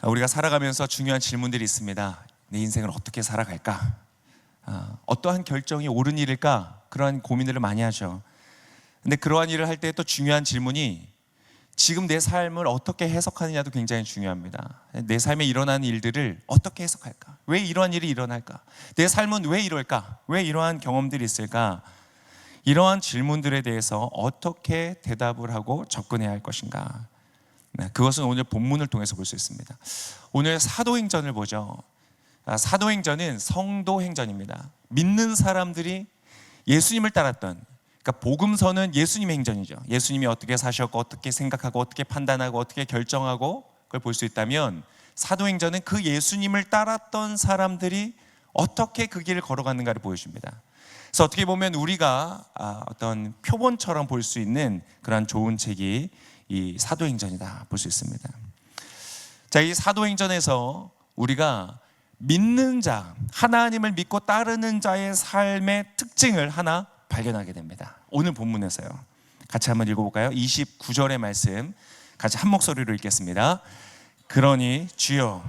우리가 살아가면서 중요한 질문들이 있습니다. 내 인생을 어떻게 살아갈까? 어떠한 결정이 옳은 일일까? 그러한 고민들을 많이 하죠. 근데 그러한 일을 할 때 또 중요한 질문이 지금 내 삶을 어떻게 해석하느냐도 굉장히 중요합니다. 내 삶에 일어나는 일들을 어떻게 해석할까? 왜 이러한 일이 일어날까? 내 삶은 왜 이럴까? 왜 이러한 경험들이 있을까? 이러한 질문들에 대해서 어떻게 대답을 하고 접근해야 할 것인가? 그것은 오늘 본문을 통해서 볼 수 있습니다. 오늘 사도행전을 보죠. 사도행전은 성도행전입니다. 믿는 사람들이 예수님을 따랐던, 그러니까 복음서는 예수님의 행전이죠. 예수님이 어떻게 사셨고 어떻게 생각하고 어떻게 판단하고 어떻게 결정하고 그걸 볼 수 있다면, 사도행전은 그 예수님을 따랐던 사람들이 어떻게 그 길을 걸어갔는가를 보여줍니다. 그래서 어떻게 보면 우리가 어떤 표본처럼 볼 수 있는 그런 좋은 책이 이 사도행전이다 볼 수 있습니다. 자, 이 사도행전에서 우리가 믿는 자, 하나님을 믿고 따르는 자의 삶의 특징을 하나 발견하게 됩니다. 오늘 본문에서요. 같이 한번 읽어볼까요? 29절의 말씀 같이 한 목소리로 읽겠습니다. 그러니 주여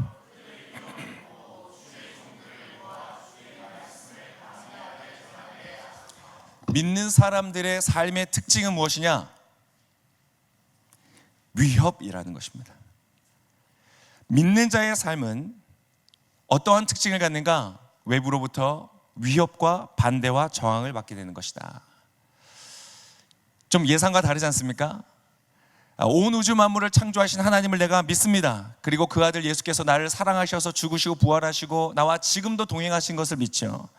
믿는 사람들의 삶의 특징은 무엇이냐? 위협이라는 것입니다. 믿는 자의 삶은 어떠한 특징을 갖는가? 외부로부터 위협과 반대와 저항을 받게 되는 것이다. 좀 예상과 다르지 않습니까? 온 우주 만물을 창조하신 하나님을 내가 믿습니다. 그리고 그 아들 예수께서 나를 사랑하셔서 죽으시고 부활하시고 나와 지금도 동행하신 것을 믿죠.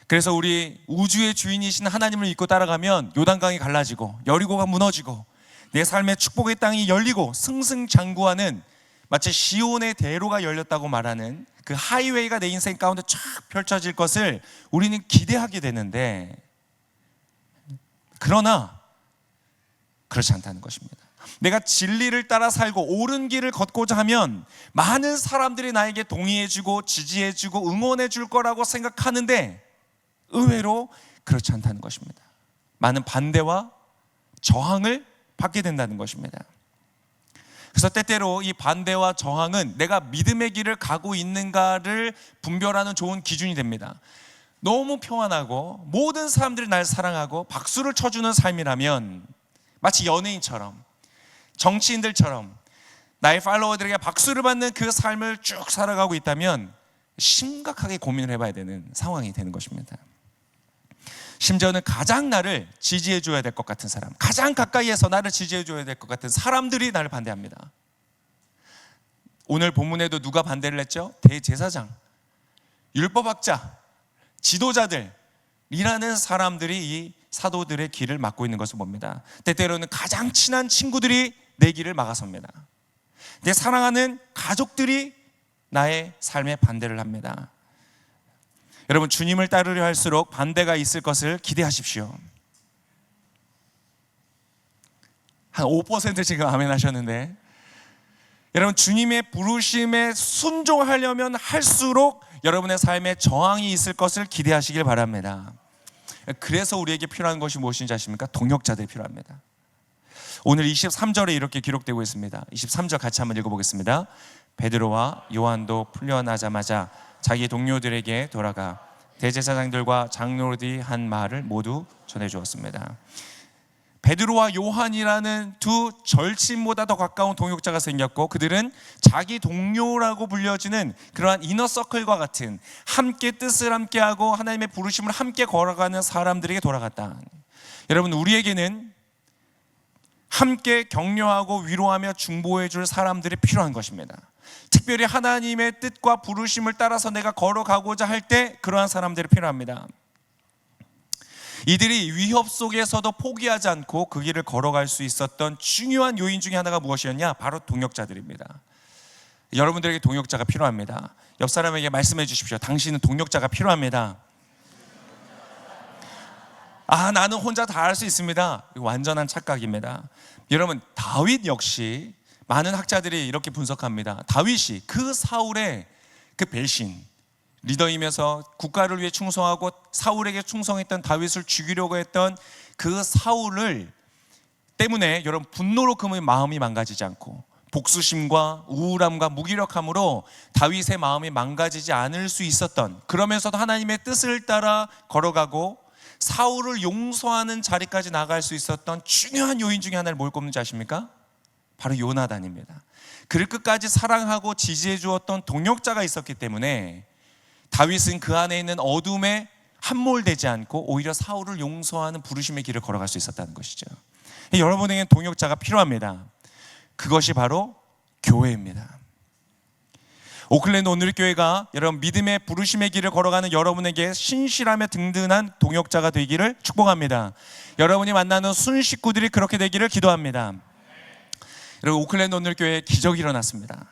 그래서 우리 우주의 주인이신 하나님을 믿고 따라가면 요단강이 갈라지고 여리고가 무너지고 내 삶의 축복의 땅이 열리고 승승장구하는, 마치 시온의 대로가 열렸다고 말하는 그 하이웨이가 내 인생 가운데 쫙 펼쳐질 것을 우리는 기대하게 되는데, 그러나 그렇지 않다는 것입니다. 내가 진리를 따라 살고 옳은 길을 걷고자 하면 많은 사람들이 나에게 동의해주고 지지해주고 응원해줄 거라고 생각하는데, 의외로 그렇지 않다는 것입니다. 많은 반대와 저항을 받게 된다는 것입니다. 그래서 때때로 이 반대와 저항은 내가 믿음의 길을 가고 있는가를 분별하는 좋은 기준이 됩니다. 너무 평안하고 모든 사람들이 날 사랑하고 박수를 쳐주는 삶이라면, 마치 연예인처럼 정치인들처럼 나의 팔로워들에게 박수를 받는 그 삶을 쭉 살아가고 있다면 심각하게 고민을 해봐야 되는 상황이 되는 것입니다. 심지어는 가장 나를 지지해 줘야 될 것 같은 사람, 가장 가까이에서 나를 지지해 줘야 될 것 같은 사람들이 나를 반대합니다. 오늘 본문에도 누가 반대를 했죠? 대제사장, 율법학자, 지도자들이라는 사람들이 이 사도들의 길을 막고 있는 것을 봅니다. 때때로는 가장 친한 친구들이 내 길을 막아섭니다. 내 사랑하는 가족들이 나의 삶에 반대를 합니다. 여러분, 주님을 따르려 할수록 반대가 있을 것을 기대하십시오. 한 5% 지금 아멘 하셨는데, 여러분, 주님의 부르심에 순종하려면 할수록 여러분의 삶에 저항이 있을 것을 기대하시길 바랍니다. 그래서 우리에게 필요한 것이 무엇인지 아십니까? 동역자들이 필요합니다. 오늘 23절에 이렇게 기록되고 있습니다. 23절 같이 한번 읽어보겠습니다. 베드로와 요한도 풀려나자마자 자기 동료들에게 돌아가 대제사장들과 장로들이 한 말을 모두 전해주었습니다. 베드로와 요한이라는 두 절친보다 더 가까운 동역자가 생겼고, 그들은 자기 동료라고 불려지는 그러한 이너서클과 같은 함께 뜻을 함께하고 하나님의 부르심을 함께 걸어가는 사람들에게 돌아갔다. 여러분, 우리에게는 함께 격려하고 위로하며 중보해 줄 사람들이 필요한 것입니다. 특별히 하나님의 뜻과 부르심을 따라서 내가 걸어가고자 할 때 그러한 사람들이 필요합니다. 이들이 위협 속에서도 포기하지 않고 그 길을 걸어갈 수 있었던 중요한 요인 중에 하나가 무엇이었냐? 바로 동역자들입니다. 여러분들에게 동역자가 필요합니다. 옆 사람에게 말씀해 주십시오. 당신은 동역자가 필요합니다. 나는 혼자 다 할 수 있습니다. 이거 완전한 착각입니다. 여러분, 다윗 역시 많은 학자들이 이렇게 분석합니다. 다윗이 그 사울의 그 배신, 리더이면서 국가를 위해 충성하고 사울에게 충성했던 다윗을 죽이려고 했던 그 사울을 때문에 여러분 분노로 그 마음이 망가지지 않고 복수심과 우울함과 무기력함으로 다윗의 마음이 망가지지 않을 수 있었던, 그러면서도 하나님의 뜻을 따라 걸어가고 사울을 용서하는 자리까지 나갈 수 있었던 중요한 요인 중에 하나를 뭘 꼽는지 아십니까? 바로 요나단입니다. 그를 끝까지 사랑하고 지지해 주었던 동역자가 있었기 때문에 다윗은 그 안에 있는 어둠에 함몰되지 않고 오히려 사울을 용서하는 부르심의 길을 걸어갈 수 있었다는 것이죠. 여러분에게는 동역자가 필요합니다. 그것이 바로 교회입니다. 오클랜드 온누리교회가 여러분 믿음의 부르심의 길을 걸어가는 여러분에게 신실하며 든든한 동역자가 되기를 축복합니다. 여러분이 만나는 순 식구들이 그렇게 되기를 기도합니다. 여러분, 오클랜드 온누리교회에 기적이 일어났습니다.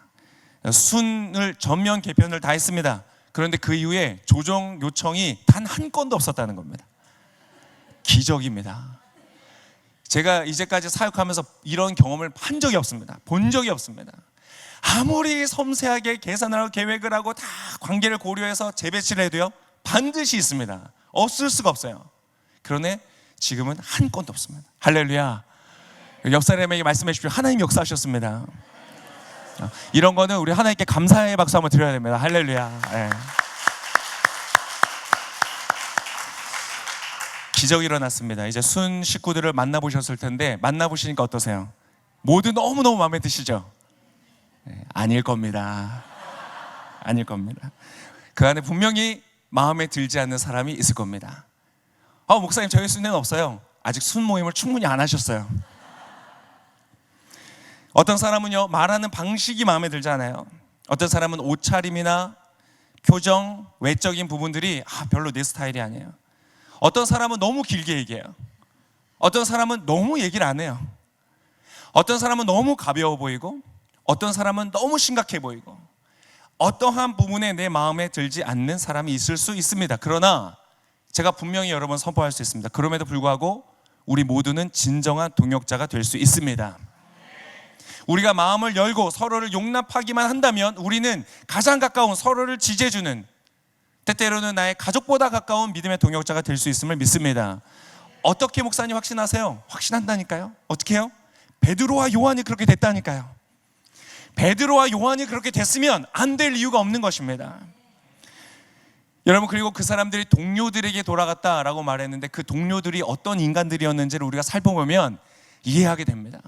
순을 전면 개편을 다 했습니다. 그런데 그 이후에 조정 요청이 단 한 건도 없었다는 겁니다. 기적입니다. 제가 이제까지 사역하면서 이런 경험을 한 적이 없습니다. 본 적이 없습니다. 아무리 섬세하게 계산을 하고 계획을 하고 다 관계를 고려해서 재배치를 해도요, 반드시 있습니다. 없을 수가 없어요. 그러네 지금은 한 건도 없습니다. 할렐루야. 옆 사람에게 말씀해 주십시오. 하나님 역사하셨습니다. 이런 거는 우리 하나님께 감사의 박수 한번 드려야 됩니다. 할렐루야. 네. 기적이 일어났습니다. 이제 순 식구들을 만나보셨을 텐데 만나보시니까 어떠세요? 모두 너무너무 마음에 드시죠? 네, 아닐 겁니다. 아닐 겁니다. 그 안에 분명히 마음에 들지 않는 사람이 있을 겁니다. 목사님 저희 순회는 없어요. 아직 순 모임을 충분히 안 하셨어요. 어떤 사람은요, 말하는 방식이 마음에 들지 않아요. 어떤 사람은 옷차림이나 표정, 외적인 부분들이 별로 내 스타일이 아니에요. 어떤 사람은 너무 길게 얘기해요. 어떤 사람은 너무 얘기를 안 해요. 어떤 사람은 너무 가벼워 보이고, 어떤 사람은 너무 심각해 보이고, 어떠한 부분에 내 마음에 들지 않는 사람이 있을 수 있습니다. 그러나 제가 분명히 여러분 선포할 수 있습니다. 그럼에도 불구하고 우리 모두는 진정한 동역자가 될 수 있습니다. 우리가 마음을 열고 서로를 용납하기만 한다면 우리는 가장 가까운, 서로를 지지해주는, 때때로는 나의 가족보다 가까운 믿음의 동역자가 될 수 있음을 믿습니다. 어떻게 목사님 확신하세요? 확신한다니까요. 어떻게 해요? 베드로와 요한이 그렇게 됐다니까요. 베드로와 요한이 그렇게 됐으면 안 될 이유가 없는 것입니다. 여러분, 그리고 그 사람들이 동료들에게 돌아갔다라고 말했는데 그 동료들이 어떤 인간들이었는지를 우리가 살펴보면 이해하게 됩니다.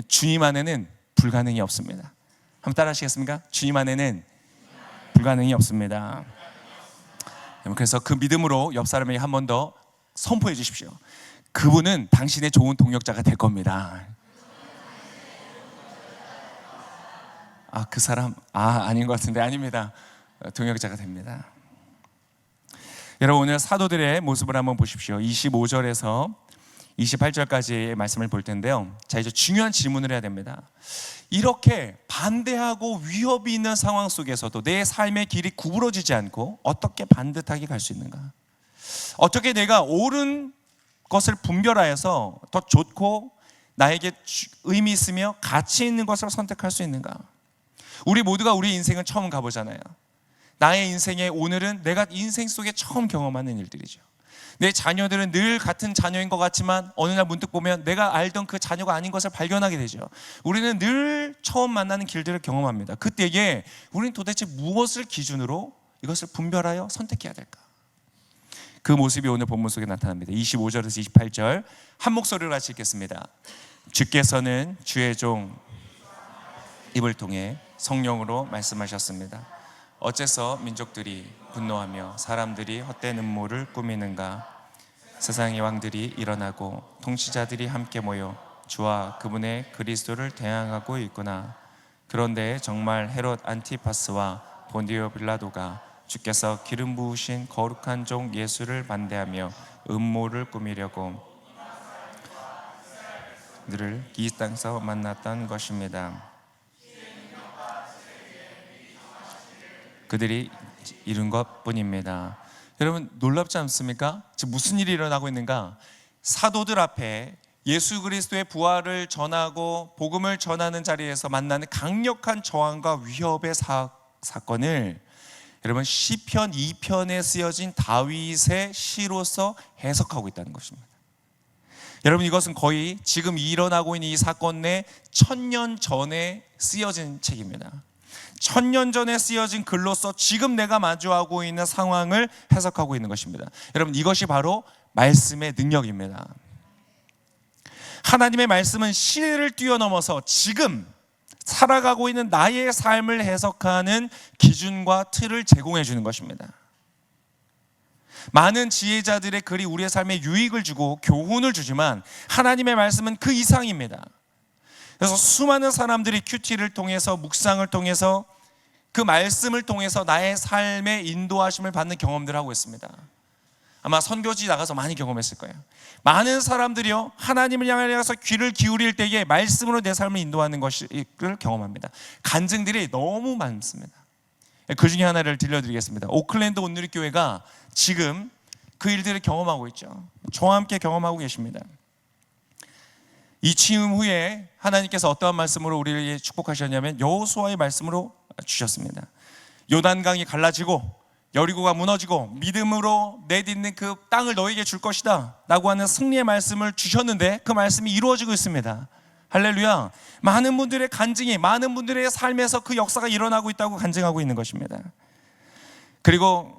주님 안에는 불가능이 없습니다. 한번 따라 하시겠습니까? 주님 안에는 불가능이 없습니다. 그래서 그 믿음으로 옆 사람에게 한 번 더 선포해 주십시오. 그분은 당신의 좋은 동역자가 될 겁니다. 그 사람 아닌 것 같은데 아닙니다. 동역자가 됩니다. 여러분, 오늘 사도들의 모습을 한번 보십시오. 25절에서 28절까지의 말씀을 볼 텐데요. 자, 이제 중요한 질문을 해야 됩니다. 이렇게 반대하고 위협이 있는 상황 속에서도 내 삶의 길이 구부러지지 않고 어떻게 반듯하게 갈 수 있는가? 어떻게 내가 옳은 것을 분별하여서 더 좋고 나에게 의미 있으며 가치 있는 것을 선택할 수 있는가? 우리 모두가 우리 인생을 처음 가보잖아요. 나의 인생의 오늘은 내가 인생 속에 처음 경험하는 일들이죠. 내 자녀들은 늘 같은 자녀인 것 같지만 어느 날 문득 보면 내가 알던 그 자녀가 아닌 것을 발견하게 되죠. 우리는 늘 처음 만나는 길들을 경험합니다. 그때에 우리는 도대체 무엇을 기준으로 이것을 분별하여 선택해야 될까? 그 모습이 오늘 본문 속에 나타납니다. 25절에서 28절 한 목소리로 같이 읽겠습니다. 주께서는 주의 종 입을 통해 성령으로 말씀하셨습니다. 어째서 민족들이 분노하며 사람들이 헛된 음모를 꾸미는가? 세상의 왕들이 일어나고 통치자들이 함께 모여 주와 그분의 그리스도를 대항하고 있구나. 그런데 정말 헤롯 안티파스와 본디오 빌라도가 주께서 기름 부으신 거룩한 종 예수를 반대하며 음모를 꾸미려고 그들을 이 땅에서 만났던 것입니다. 그들이 이룬 것뿐입니다. 여러분, 놀랍지 않습니까? 지금 무슨 일이 일어나고 있는가? 사도들 앞에 예수 그리스도의 부활을 전하고 복음을 전하는 자리에서 만나는 강력한 저항과 위협의 사건을 여러분 시편 2편에 쓰여진 다윗의 시로서 해석하고 있다는 것입니다. 여러분, 이것은 거의 지금 일어나고 있는 이 사건 내 1000년 전에 쓰여진 책입니다. 1000년 전에 쓰여진 글로서 지금 내가 마주하고 있는 상황을 해석하고 있는 것입니다. 여러분, 이것이 바로 말씀의 능력입니다. 하나님의 말씀은 시대를 뛰어넘어서 지금 살아가고 있는 나의 삶을 해석하는 기준과 틀을 제공해 주는 것입니다. 많은 지혜자들의 글이 우리의 삶에 유익을 주고 교훈을 주지만 하나님의 말씀은 그 이상입니다. 그래서 수많은 사람들이 큐티를 통해서, 묵상을 통해서, 그 말씀을 통해서 나의 삶의 인도하심을 받는 경험들을 하고 있습니다. 아마 선교지 나가서 많이 경험했을 거예요. 많은 사람들이요, 하나님을 향해서 귀를 기울일 때에 말씀으로 내 삶을 인도하는 것을 경험합니다. 간증들이 너무 많습니다. 그 중에 하나를 들려드리겠습니다. 오클랜드 온누리교회가 지금 그 일들을 경험하고 있죠. 저와 함께 경험하고 계십니다. 이 취임 후에 하나님께서 어떠한 말씀으로 우리에게 축복하셨냐면 여호수아의 말씀으로 주셨습니다. 요단강이 갈라지고 여리고가 무너지고 믿음으로 내딛는 그 땅을 너에게 줄 것이다 라고 하는 승리의 말씀을 주셨는데 그 말씀이 이루어지고 있습니다. 할렐루야. 많은 분들의 간증이, 많은 분들의 삶에서 그 역사가 일어나고 있다고 간증하고 있는 것입니다. 그리고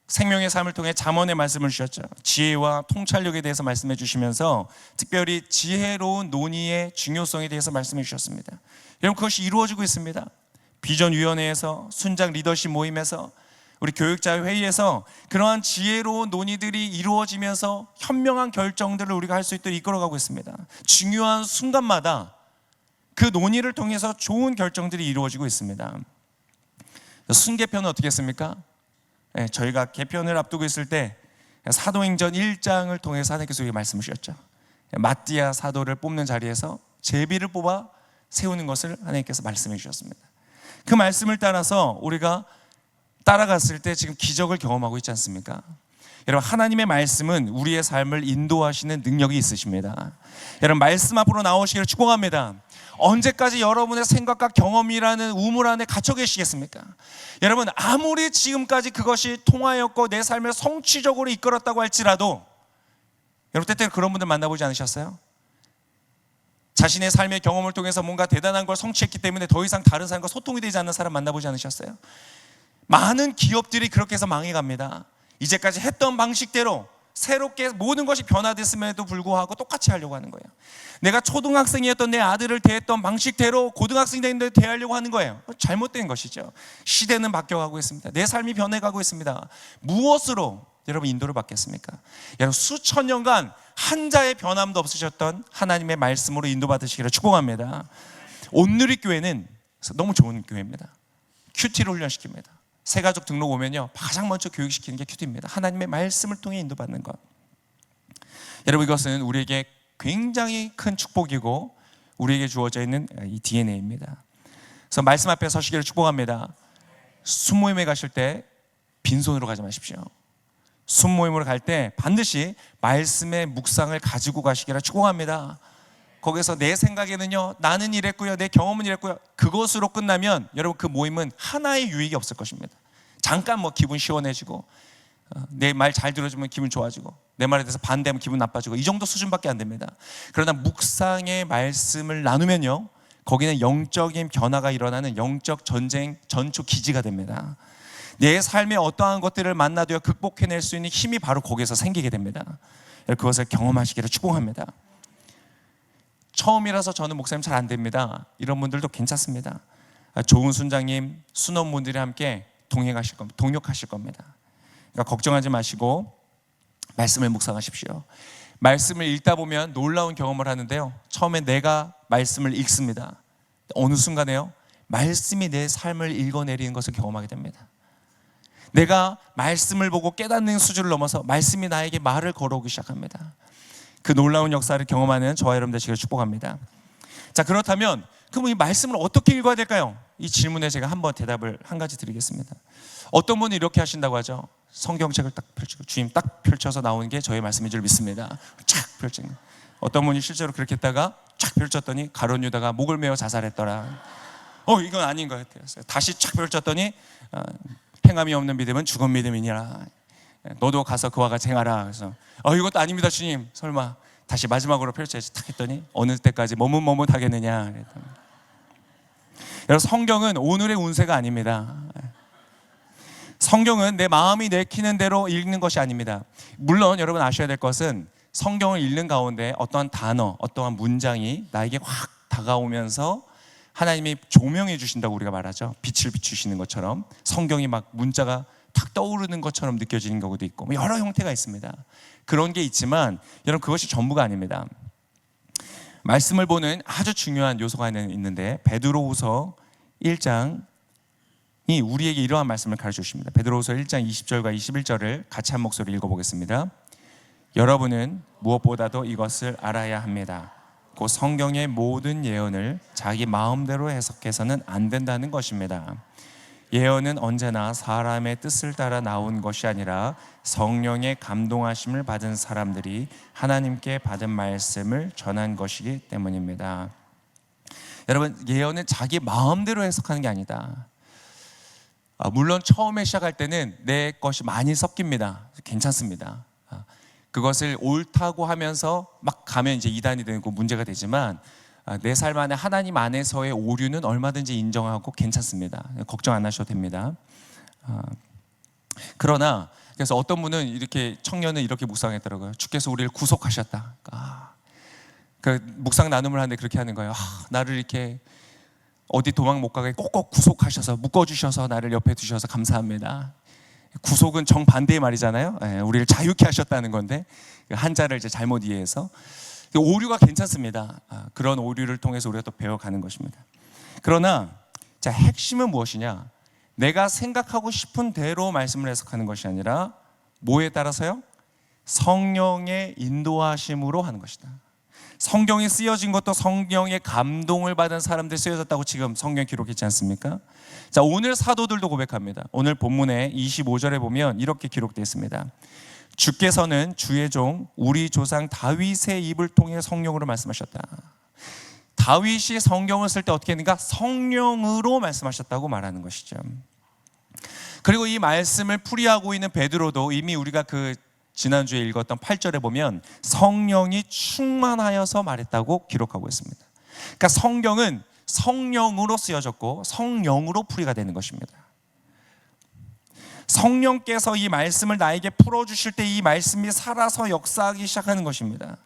생명의 삶을 통해 잠언의 말씀을 주셨죠. 지혜와 통찰력에 대해서 말씀해 주시면서 특별히 지혜로운 논의의 중요성에 대해서 말씀해 주셨습니다. 여러분, 그것이 이루어지고 있습니다. 비전위원회에서, 순장 리더십 모임에서, 우리 교육자 회의에서 그러한 지혜로운 논의들이 이루어지면서 현명한 결정들을 우리가 할 수 있도록 이끌어가고 있습니다. 중요한 순간마다 그 논의를 통해서 좋은 결정들이 이루어지고 있습니다. 순개편은 어떻게 했습니까? 저희가 개편을 앞두고 있을 때 사도행전 1장을 통해서 하나님께서 우리에게 말씀을 주셨죠. 마띠아 사도를 뽑는 자리에서 제비를 뽑아 세우는 것을 하나님께서 말씀해 주셨습니다. 그 말씀을 따라서 우리가 따라갔을 때 지금 기적을 경험하고 있지 않습니까? 여러분, 하나님의 말씀은 우리의 삶을 인도하시는 능력이 있으십니다. 여러분, 말씀 앞으로 나오시기를 축복합니다. 언제까지 여러분의 생각과 경험이라는 우물 안에 갇혀 계시겠습니까? 여러분, 아무리 지금까지 그것이 통하였고 내 삶을 성취적으로 이끌었다고 할지라도, 여러분 때때로 그런 분들 만나보지 않으셨어요? 자신의 삶의 경험을 통해서 뭔가 대단한 걸 성취했기 때문에 더 이상 다른 사람과 소통이 되지 않는 사람 만나보지 않으셨어요? 많은 기업들이 그렇게 해서 망해갑니다. 이제까지 했던 방식대로 새롭게 모든 것이 변화됐음에도 불구하고 똑같이 하려고 하는 거예요. 내가 초등학생이었던 내 아들을 대했던 방식대로 고등학생이 됐는데 대하려고 하는 거예요. 잘못된 것이죠. 시대는 바뀌어가고 있습니다. 내 삶이 변해가고 있습니다. 무엇으로 여러분 인도를 받겠습니까? 여러분, 수천 년간 한자의 변함도 없으셨던 하나님의 말씀으로 인도받으시기를 축복합니다. 온누리교회는 너무 좋은 교회입니다. 큐티를 훈련시킵니다. 새가족 등록 오면요, 가장 먼저 교육시키는 게 큐티입니다. 하나님의 말씀을 통해 인도받는 것. 여러분, 이것은 우리에게 굉장히 큰 축복이고 우리에게 주어져 있는 이 DNA입니다. 그래서 말씀 앞에 서시기를 축복합니다. 순모임에 가실 때 빈손으로 가지 마십시오. 순모임으로 갈 때 반드시 말씀의 묵상을 가지고 가시기를 축복합니다. 거기서 내 생각에는요, 나는 이랬고요, 내 경험은 이랬고요, 그것으로 끝나면 여러분 그 모임은 하나의 유익이 없을 것입니다. 잠깐 뭐 기분 시원해지고, 내 말 잘 들어주면 기분 좋아지고, 내 말에 대해서 반대하면 기분 나빠지고, 이 정도 수준밖에 안 됩니다. 그러나 묵상의 말씀을 나누면요, 거기는 영적인 변화가 일어나는 영적 전쟁 전초 기지가 됩니다. 내 삶의 어떠한 것들을 만나도 극복해낼 수 있는 힘이 바로 거기에서 생기게 됩니다. 그것을 경험하시기를 축복합니다. 처음이라서 저는 목사님 잘 안 됩니다, 이런 분들도 괜찮습니다. 좋은 순장님, 순원분들이 함께 동행하실 겁니다. 동력하실 겁니다. 그러니까 걱정하지 마시고 말씀을 묵상하십시오. 말씀을 읽다 보면 놀라운 경험을 하는데요, 처음에 내가 말씀을 읽습니다. 어느 순간에요, 말씀이 내 삶을 읽어내리는 것을 경험하게 됩니다. 내가 말씀을 보고 깨닫는 수준을 넘어서 말씀이 나에게 말을 걸어오기 시작합니다. 그 놀라운 역사를 경험하는 저와 여러분 되시기를 축복합니다. 자, 그렇다면 그럼 이 말씀을 어떻게 읽어야 될까요? 이 질문에 제가 한번 대답을 한 가지 드리겠습니다. 어떤 분이 이렇게 하신다고 하죠. 성경책을 딱 펼치고 주님 딱 펼쳐서 나오는 게 저의 말씀인 줄 믿습니다. 쫙 펼치는. 어떤 분이 실제로 그렇게 했다가 쫙 펼쳤더니 가룟 유다가 목을 메어 자살했더라. 이건 아닌 것 같아요. 다시 쫙 펼쳤더니 행함이 없는 믿음은 죽은 믿음이니라. 너도 가서 그와 같이 행하라. 그래서 이것도 아닙니다 주님. 설마 다시 마지막으로 펼쳐야지 탁 했더니 어느 때까지 머뭇머뭇하겠느냐 그랬더니. 여러분, 성경은 오늘의 운세가 아닙니다. 성경은 내 마음이 내키는 대로 읽는 것이 아닙니다. 물론 여러분 아셔야 될 것은 성경을 읽는 가운데 어떠한 단어, 어떠한 문장이 나에게 확 다가오면서 하나님이 조명해 주신다고 우리가 말하죠. 빛을 비추시는 것처럼 성경이 막 문자가 탁 떠오르는 것처럼 느껴지는 경우도 있고 여러 형태가 있습니다. 그런 게 있지만 여러분, 그것이 전부가 아닙니다. 말씀을 보는 아주 중요한 요소가 있는데 베드로후서 1장이 우리에게 이러한 말씀을 가르쳐 주십니다. 베드로후서 1장 20절과 21절을 같이 한 목소리로 읽어보겠습니다. 여러분은 무엇보다도 이것을 알아야 합니다. 곧 성경의 모든 예언을 자기 마음대로 해석해서는 안 된다는 것입니다. 예언은 언제나 사람의 뜻을 따라 나온 것이 아니라 성령의 감동하심을 받은 사람들이 하나님께 받은 말씀을 전한 것이기 때문입니다. 여러분, 예언은 자기 마음대로 해석하는 게 아니다. 물론 처음에 시작할 때는 내 것이 많이 섞입니다. 괜찮습니다. 그것을 옳다고 하면서 막 가면 이제 이단이 되고 문제가 되지만 내 삶 안에 하나님 안에서의 오류는 얼마든지 인정하고 괜찮습니다. 걱정 안 하셔도 됩니다. 그러나 그래서 어떤 분은 이렇게 청년은 이렇게 묵상했더라고요. 주께서 우리를 구속하셨다. 그 묵상 나눔을 하는데 그렇게 하는 거예요. 나를 이렇게 어디 도망 못 가게 꼭꼭 구속하셔서 묶어주셔서 나를 옆에 두셔서 감사합니다. 구속은 정반대의 말이잖아요. 우리를 자유케 하셨다는 건데 한자를 이제 잘못 이해해서 오류가 괜찮습니다. 그런 오류를 통해서 우리가 또 배워가는 것입니다. 그러나 자, 핵심은 무엇이냐? 내가 생각하고 싶은 대로 말씀을 해석하는 것이 아니라 뭐에 따라서요? 성령의 인도하심으로 하는 것이다. 성경이 쓰여진 것도 성령의 감동을 받은 사람들이 쓰여졌다고 지금 성경에 기록했지 않습니까? 자, 오늘 사도들도 고백합니다. 오늘 본문의 25절에 보면 이렇게 기록되어 있습니다. 주께서는 주의 종 우리 조상 다윗의 입을 통해 성령으로 말씀하셨다. 다윗이 성경을 쓸 때 어떻게 했는가? 성령으로 말씀하셨다고 말하는 것이죠. 그리고 이 말씀을 풀이하고 있는 베드로도 이미 우리가 그 지난주에 읽었던 8절에 보면 성령이 충만하여서 말했다고 기록하고 있습니다. 그러니까 성경은 성령으로 쓰여졌고 성령으로 풀이가 되는 것입니다. 성령께서 이 말씀을 나에게 풀어주실 때 이 말씀이 살아서 역사하기 시작하는 것입니다.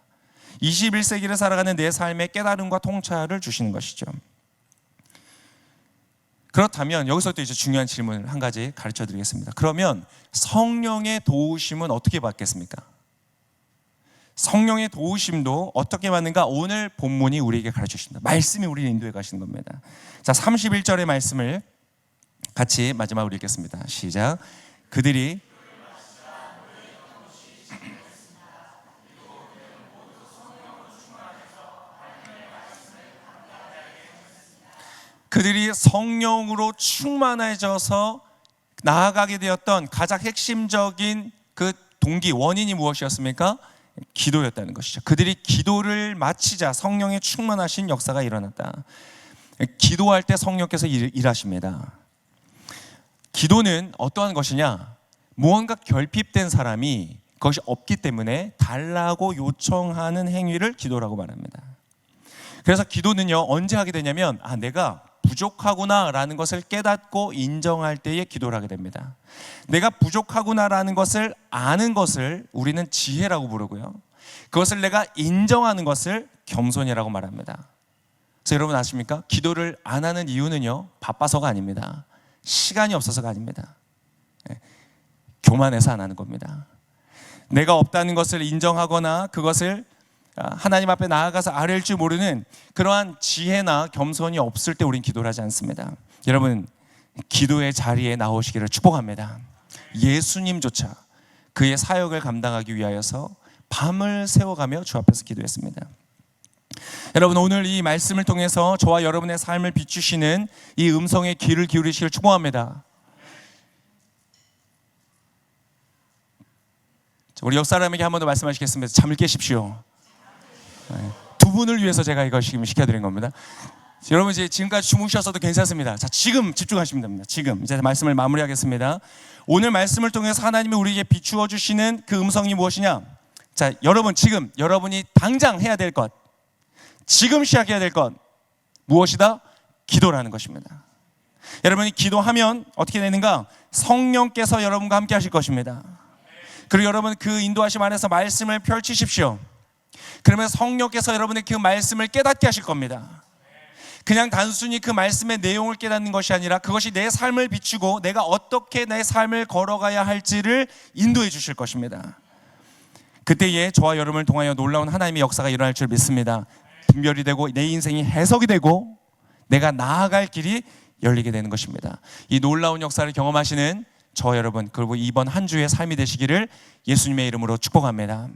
21세기를 살아가는 내 삶의 깨달음과 통찰을 주시는 것이죠. 그렇다면 여기서 또 이제 중요한 질문을 한 가지 가르쳐 드리겠습니다. 그러면 성령의 도우심은 어떻게 받겠습니까? 성령의 도우심도 어떻게 받는가? 오늘 본문이 우리에게 가르쳐 주십니다. 말씀이 우리를 인도해 가시는 겁니다. 자, 31절의 말씀을 같이 마지막으로 읽겠습니다. 시작. 그들이 성령으로 충만해져서 나아가게 되었던 가장 핵심적인 그 동기, 원인이 무엇이었습니까? 기도였다는 것이죠. 그들이 기도를 마치자 성령의 충만하신 역사가 일어났다. 기도할 때 성령께서 일하십니다. 기도는 어떠한 것이냐? 무언가 결핍된 사람이 그것이 없기 때문에 달라고 요청하는 행위를 기도라고 말합니다. 그래서 기도는요, 언제 하게 되냐면 내가 부족하구나라는 것을 깨닫고 인정할 때에 기도를 하게 됩니다. 내가 부족하구나라는 것을 아는 것을 우리는 지혜라고 부르고요, 그것을 내가 인정하는 것을 겸손이라고 말합니다. 그래서 여러분 아십니까? 기도를 안 하는 이유는요, 바빠서가 아닙니다. 시간이 없어서가 아닙니다. 교만해서 안 하는 겁니다. 내가 없다는 것을 인정하거나 그것을 하나님 앞에 나아가서 아뢰일 줄 모르는 그러한 지혜나 겸손이 없을 때 우린 기도를 하지 않습니다. 여러분, 기도의 자리에 나오시기를 축복합니다. 예수님조차 그의 사역을 감당하기 위하여서 밤을 새워가며 주 앞에서 기도했습니다. 여러분, 오늘 이 말씀을 통해서 저와 여러분의 삶을 비추시는 이 음성의 귀를 기울이시길 축복합니다. 우리 옆 사람에게 한 번 더 말씀하시겠습니다. 잠을 깨십시오. 두 분을 위해서 제가 이거 시켜드린 겁니다. 여러분, 이제 지금까지 주무셨어도 괜찮습니다. 자, 지금 집중하시면 됩니다. 지금 이제 말씀을 마무리하겠습니다. 오늘 말씀을 통해서 하나님이 우리에게 비추어 주시는 그 음성이 무엇이냐? 자, 여러분 지금 여러분이 당장 해야 될 것, 지금 시작해야 될 것 무엇이다? 기도라는 것입니다. 여러분이 기도하면 어떻게 되는가? 성령께서 여러분과 함께 하실 것입니다. 그리고 여러분 그 인도하심 안에서 말씀을 펼치십시오. 그러면 성령께서 여러분의 그 말씀을 깨닫게 하실 겁니다. 그냥 단순히 그 말씀의 내용을 깨닫는 것이 아니라 그것이 내 삶을 비추고 내가 어떻게 내 삶을 걸어가야 할지를 인도해 주실 것입니다. 그때에 저와 여러분을 통하여 놀라운 하나님의 역사가 일어날 줄 믿습니다. 분별이 되고 내 인생이 해석이 되고 내가 나아갈 길이 열리게 되는 것입니다. 이 놀라운 역사를 경험하시는 저와 여러분, 그리고 이번 한 주의 삶이 되시기를 예수님의 이름으로 축복합니다.